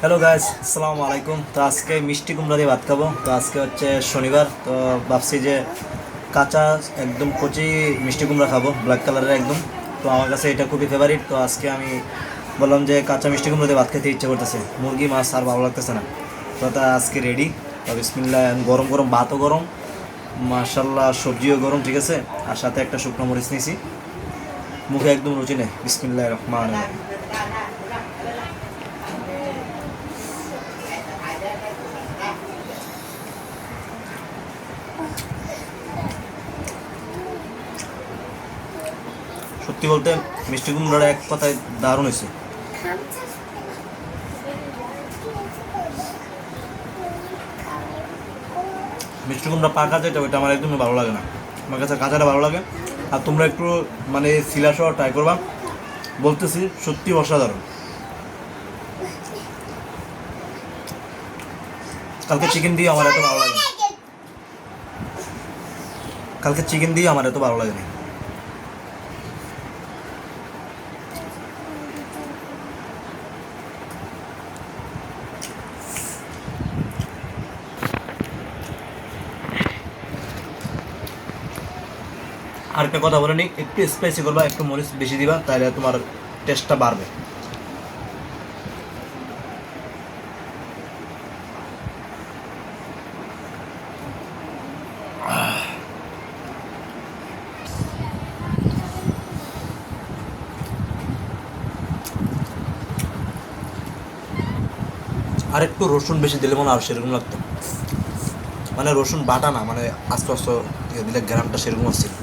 Hello guys, আসসালামু আলাইকুম। তো আজকে মিষ্টি কুমড়া দিয়ে ভাত খাবো। তো আজকে হচ্ছে শনিবার, তো ভাবছি যে কাঁচা একদম কচি মিষ্টি কুমড়া খাবো, ব্ল্যাক কালারের একদম। তো আমার কাছে এটা খুবই ফেভারিট। তো আজকে আমি বললাম যে কাঁচা মিষ্টি কুমড়া দিয়ে ভাত খেতে ইচ্ছে করতেছে, মুরগি মাছ আর ভালো লাগতেছে না। তো তা আজকে রেডি। তো বিসমিল্লাহ, গরম গরম ভাতও গরম, মাশাল্লাহ সবজিও গরম, ঠিক আছে। আর সাথে একটা শুকনো মরিচ নিয়েছি, মুখে একদম রুচি নেই। বিসমিল্লাহ রহমান রহিম। সত্যি বলতে মিষ্টি কুমড়োটা এক কথায় দারুণ হয়েছে। মিষ্টি কুমড়া পাকা যেটা ওইটা আমার একদমই ভালো লাগে না, আমার কাছে কাঁচাটা ভালো লাগে। আর তোমরা একটু মানে শিলা সহ ট্রাই করবা, বলতেছি সত্যি অসাধারণ। কালকে চিকেন দিয়ে আমার এত ভালো লাগে না, কালকে চিকেন দিয়ে আমার এত ভালো লাগে না। আর একটা কথা বলে নিই, একটু স্পাইসি করবা, একটু মরিচ বেশি দিবা, তাহলে তোমার টেস্টটা বাড়বে। আর একটু রসুন বেশি দিলে মনে আর সেরকম লাগতো, মানে রসুন বাটা না, মানে আস্তে আস্তে দিলে গ্রামটা সেরকম আসছিল।